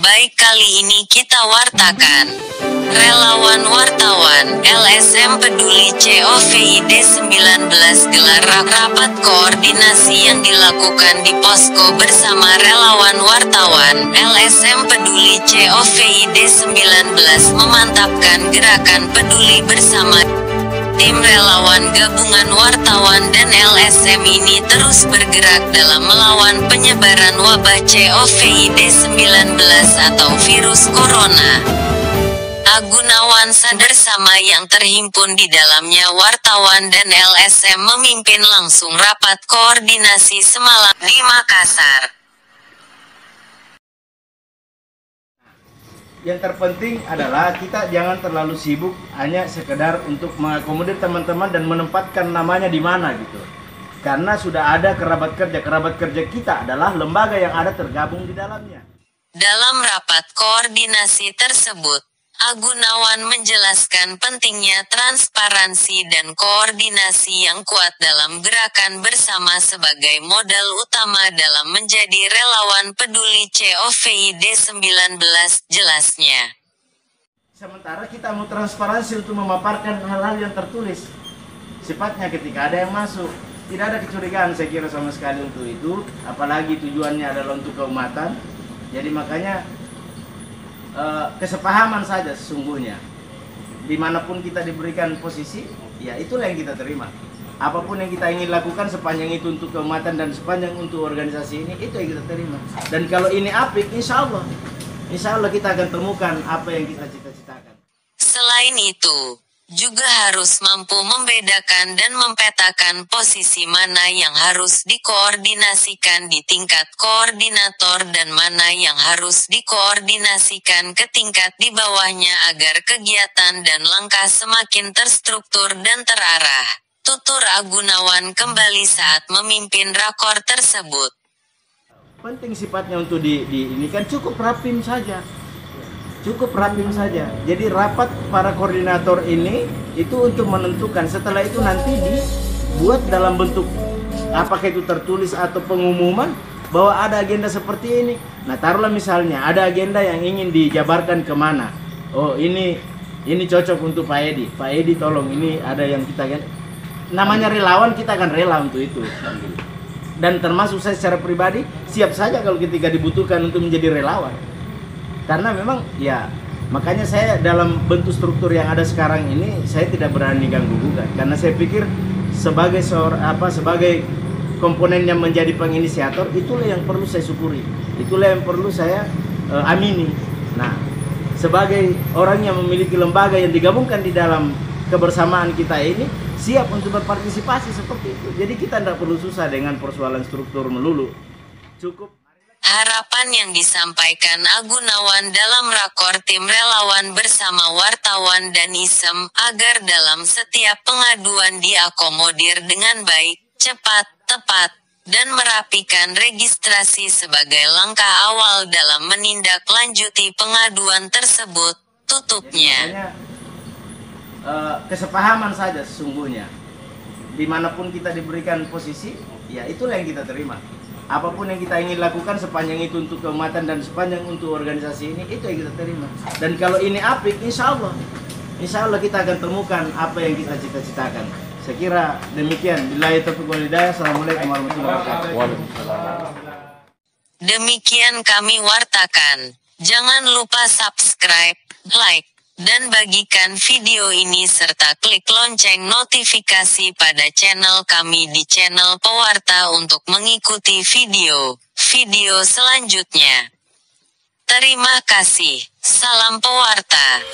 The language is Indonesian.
Baik, kali ini kita wartakan. Relawan wartawan LSM Peduli COVID-19 gelar rapat koordinasi yang dilakukan di posko bersama relawan wartawan LSM Peduli COVID-19 memantapkan gerakan peduli bersama. Tim relawan gabungan wartawan dan LSM ini terus bergerak dalam melawan penyebaran wabah COVID-19 atau virus corona. Gunawan sadar sama yang terhimpun di dalamnya wartawan dan LSM memimpin langsung rapat koordinasi semalam di Makassar. Yang terpenting adalah kita jangan terlalu sibuk hanya sekedar untuk mengakomodir teman-teman dan menempatkan namanya di mana gitu. Karena sudah ada kerabat kerja kita adalah lembaga yang ada tergabung di dalamnya. Dalam rapat koordinasi tersebut, Gunawan menjelaskan pentingnya transparansi dan koordinasi yang kuat dalam gerakan bersama sebagai modal utama dalam menjadi relawan peduli COVID-19, jelasnya. Sementara kita mau transparansi untuk memaparkan hal-hal yang tertulis. Sifatnya ketika ada yang masuk, tidak ada kecurigaan saya kira sama sekali untuk itu, apalagi tujuannya adalah untuk keumatan. Jadi makanya kesepahaman saja sesungguhnya. Dimanapun kita diberikan posisi, ya itulah yang kita terima. Apapun yang kita ingin lakukan sepanjang itu untuk keumatan dan sepanjang untuk organisasi ini, itu yang kita terima. Dan kalau ini apik, insya Allah kita akan temukan apa yang kita cita-citakan. Selain itu, juga harus mampu membedakan dan mempetakan posisi mana yang harus dikoordinasikan di tingkat koordinator dan mana yang harus dikoordinasikan ke tingkat di bawahnya agar kegiatan dan langkah semakin terstruktur dan terarah. Tutur Gunawan kembali saat memimpin rakor tersebut. Penting sifatnya untuk ini kan cukup rapim saja. Jadi rapat para koordinator ini itu untuk menentukan, setelah itu nanti dibuat dalam bentuk apakah itu tertulis atau pengumuman bahwa ada agenda seperti ini. Nah taruhlah misalnya ada agenda yang ingin dijabarkan kemana. Oh ini cocok untuk Pak Edi tolong, ini ada yang kita namanya relawan, kita akan rela untuk itu. Dan termasuk saya secara pribadi siap saja kalau ketika dibutuhkan untuk menjadi relawan. Karena memang ya makanya saya dalam bentuk struktur yang ada sekarang ini saya tidak berani ganggu gugat, karena saya pikir sebagai sebagai komponen yang menjadi penginisiator, itulah yang perlu saya syukuri, itulah yang perlu saya amini. Nah, sebagai orang yang memiliki lembaga yang digabungkan di dalam kebersamaan kita ini, siap untuk berpartisipasi seperti itu. Jadi kita tidak perlu susah dengan persoalan struktur melulu, cukup. Harapan yang disampaikan Gunawan dalam rakor tim relawan bersama wartawan dan ISEM agar dalam setiap pengaduan diakomodir dengan baik, cepat, tepat, dan merapikan registrasi sebagai langkah awal dalam menindaklanjuti pengaduan tersebut, tutupnya. Kesepahaman saja sesungguhnya. Dimanapun kita diberikan posisi, ya itulah yang kita terima. Apapun yang kita ingin lakukan sepanjang itu untuk keumatan dan sepanjang untuk organisasi ini, itu yang kita terima. Dan kalau ini apik, insya Allah kita akan temukan apa yang kita cita-citakan. Saya kira demikian. Billahi taufiq wal hidayah. Assalamualaikum warahmatullahi wabarakatuh. Demikian kami wartakan. Jangan lupa subscribe, like, dan bagikan video ini serta klik lonceng notifikasi pada channel kami di channel Pewarta untuk mengikuti video selanjutnya. Terima kasih. Salam Pewarta.